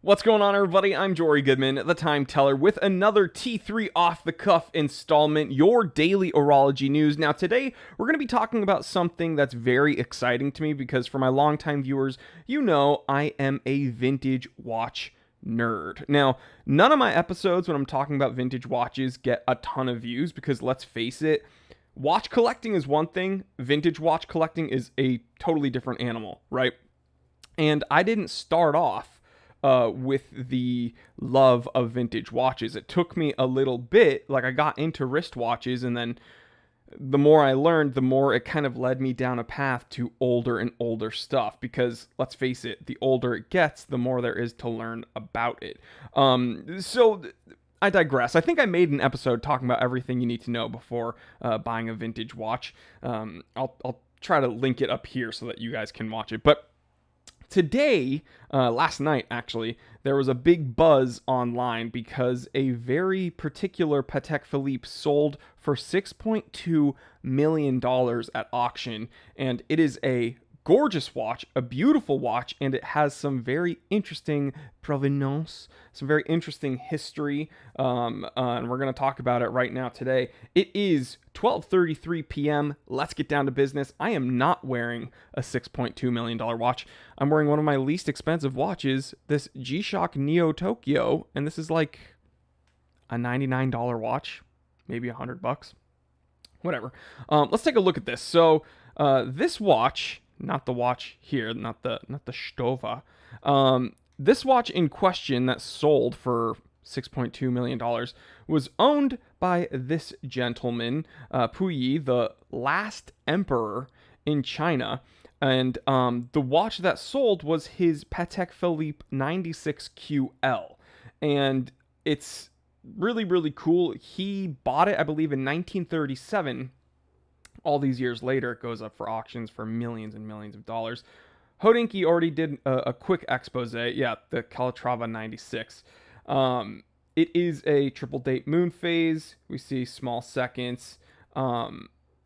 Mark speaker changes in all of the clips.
Speaker 1: What's going on, everybody? I'm Jory Goodman, the Time Teller, with another T3 Off the Cuff installment, your daily horology news. Now, today, we're going to be talking about something that's very exciting to me because for my longtime viewers, you know I am a vintage watch nerd. Now, none of my episodes when I'm talking about vintage watches get a ton of views because let's face it, watch collecting is one thing, vintage watch collecting is a totally different animal, right? And I didn't start off with the love of vintage watches. It took me a little bit, like I got into wristwatches, and then the more I learned, the more it kind of led me down a path to older and older stuff. Because let's face it, the older it gets, the more there is to learn about it. So I digress. I think I made an episode talking about everything you need to know before buying a vintage watch. I'll try to link it up here so that you guys can watch it. But today, last night actually, there was a big buzz online because a very particular Patek Philippe sold for $6.2 million at auction, and it is a gorgeous watch, a beautiful watch, and it has some very interesting provenance, some very interesting history, and we're going to talk about it right now today. It is 12:33 p.m. Let's get down to business. I am not wearing a $6.2 million watch. I'm wearing one of my least expensive watches, this G-Shock Neo Tokyo, and this is like a $99 watch, maybe $100, whatever. Let's take a look at this. So this watch, not the watch here, not the Stova. This watch in question that sold for $6.2 million was owned by this gentleman, Puyi, the last emperor in China. And the watch that sold was his Patek Philippe 96QL. And it's really, really cool. He bought it, I believe, in 1937. All these years later, it goes up for auctions for millions and millions of dollars. Hodinkee already did a quick expose. Yeah, the Calatrava 96. It is a triple date moon phase. We see small seconds.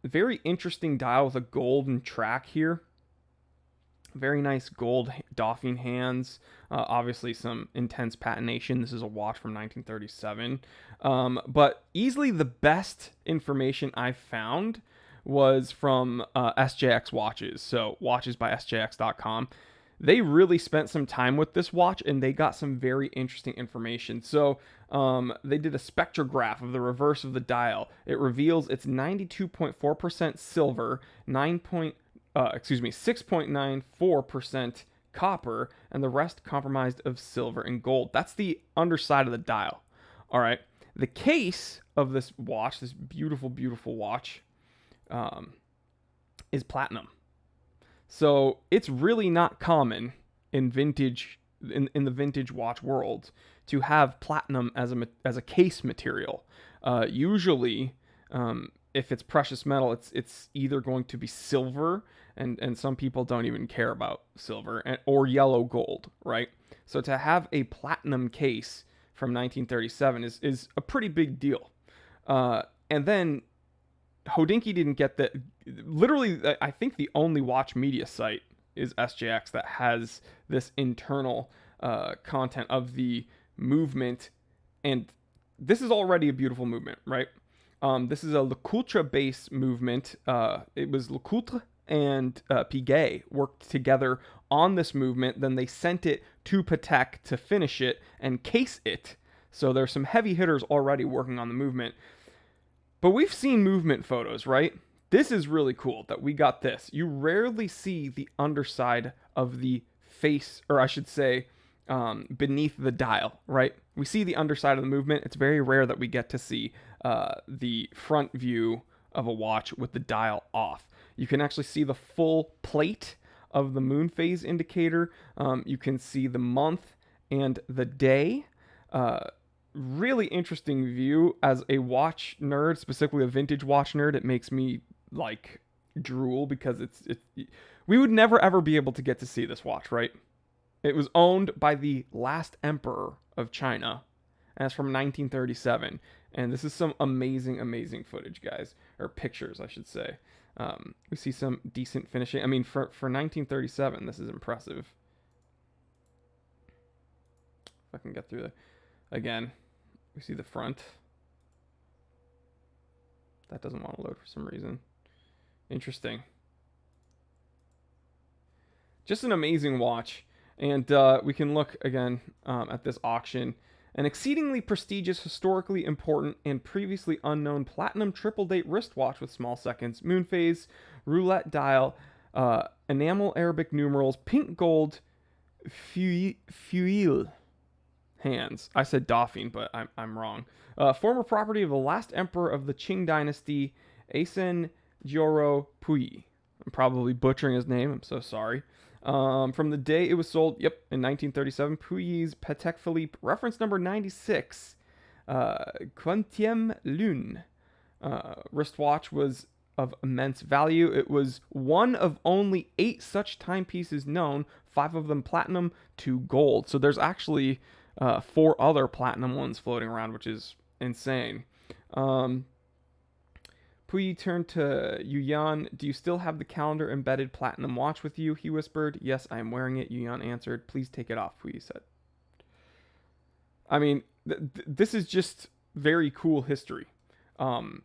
Speaker 1: Very interesting dial with a golden track here. Very nice gold doffing hands. Obviously some intense patination. This is a watch from 1937. But easily the best information I found was from SJX Watches. So watchesbysjx.com. They really spent some time with this watch and they got some very interesting information. So they did a spectrograph of the reverse of the dial. It reveals it's 92.4% silver, 6.94% copper, and the rest comprised of silver and gold. That's the underside of the dial. All right. The case of this watch, this beautiful, beautiful watch, is platinum. So it's really not common in vintage in the vintage watch world to have platinum as a case material. Usually, if it's precious metal, it's either going to be silver, and some people don't even care about silver, or yellow gold, right? So to have a platinum case from 1937 is a pretty big deal. And then Hodinkee didn't get that. Literally, I think the only watch media site is SJX that has this internal content of the movement, and this is already a beautiful movement, right? This is a Lecoultre base movement. It was Lecoultre and Piguet worked together on this movement. Then they sent it to Patek to finish it and case it. So there's some heavy hitters already working on the movement. But we've seen movement photos, right? This is really cool that we got this. You rarely see the underside of the face, or I should say, beneath the dial, right? We see the underside of the movement. It's very rare that we get to see the front view of a watch with the dial off. You can actually see the full plate of the moon phase indicator. You can see the month and the day. Really interesting view. As a watch nerd, specifically a vintage watch nerd, it makes me like drool because we would never ever be able to get to see this watch, right? It was owned by the last emperor of China, and it's from 1937. And this is some amazing footage, guys, or pictures, I should say. We see some decent finishing. I mean, for 1937, this is impressive. I can get through the, again, we see the front. That doesn't want to load for some reason. Interesting. Just an amazing watch. And we can look again at this auction. An exceedingly prestigious, historically important, and previously unknown platinum triple date wristwatch with small seconds, moon phase, roulette dial, enamel Arabic numerals, pink gold, fuil hands. I said Dauphine, but I'm wrong. Former property of the last emperor of the Qing dynasty, Asen Joro Puyi. I'm probably butchering his name. I'm so sorry. From the day it was sold, in 1937, Puyi's Patek Philippe, reference number 96, Quantième Lune wristwatch was of immense value. It was one of only 8 such timepieces known, 5 of them platinum, 2 gold. So there's actually 4 other platinum ones floating around, which is insane. Puyi turned to Yuyan. Do you still have the calendar embedded platinum watch with you? He whispered. Yes, I am wearing it. Yuyan answered. Please take it off, Puyi said. I mean, this is just very cool history. I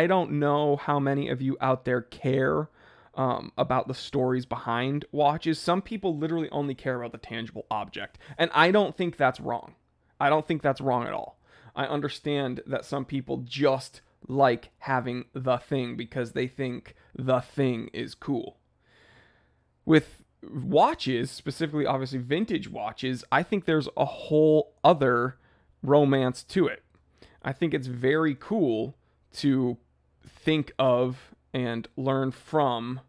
Speaker 1: don't know how many of you out there care about the stories behind watches. Some people literally only care about the tangible object. And I don't think that's wrong. I don't think that's wrong at all. I understand that some people just like having the thing because they think the thing is cool. With watches, specifically obviously vintage watches, I think there's a whole other romance to it. I think it's very cool to think of and learn from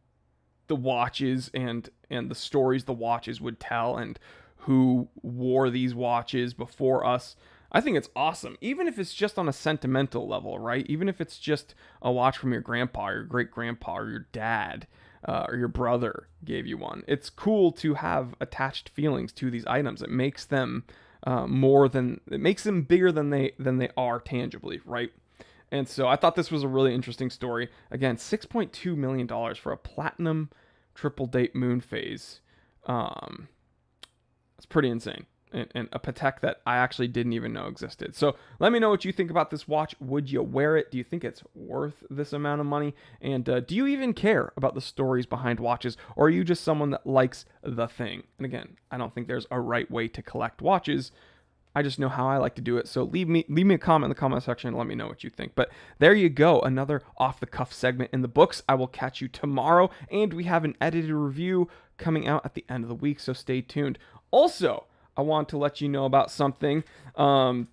Speaker 1: the watches and the stories the watches would tell and who wore these watches before us. I think it's awesome, even if it's just on a sentimental level, right? Even if it's just a watch from your grandpa or your great-grandpa or your dad or your brother gave you one. It's cool to have attached feelings to these items. It makes them it makes them bigger than they are tangibly, right? And so I thought this was a really interesting story. Again, $6.2 million for a platinum triple date moon phase. It's pretty insane. And a Patek that I actually didn't even know existed. So let me know what you think about this watch. Would you wear it? Do you think it's worth this amount of money? And do you even care about the stories behind watches? Or are you just someone that likes the thing? And again, I don't think there's a right way to collect watches. I just know how I like to do it. So leave me a comment in the comment section and let me know what you think. But there you go. Another off the cuff segment in the books. I will catch you tomorrow. And we have an edited review coming out at the end of the week. So stay tuned. Also, I want to let you know about something. I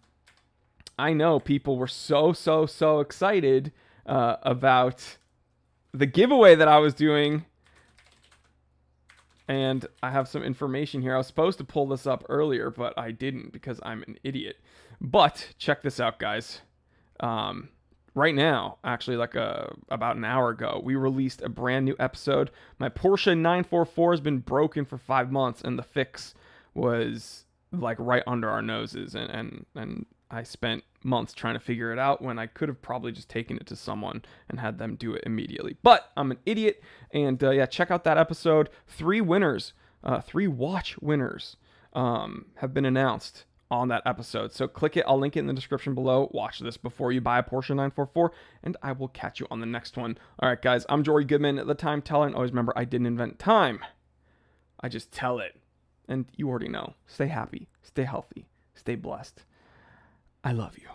Speaker 1: know people were so excited about the giveaway that I was doing. And I have some information here. I was supposed to pull this up earlier, but I didn't because I'm an idiot. But check this out, guys. Right now, actually about an hour ago, we released a brand new episode. My Porsche 944 has been broken for 5 months, and the fix was like right under our noses, and I spent months trying to figure it out when I could have probably just taken it to someone and had them do it immediately. But I'm an idiot, and yeah, check out that episode. 3 winners, 3 watch winners have been announced on that episode. So click it. I'll link it in the description below. Watch this before you buy a Porsche 944, and I will catch you on the next one. All right, guys, I'm Jory Goodman, the Time Teller, and always remember, I didn't invent time. I just tell it. And you already know. Stay happy, stay healthy, stay blessed. I love you.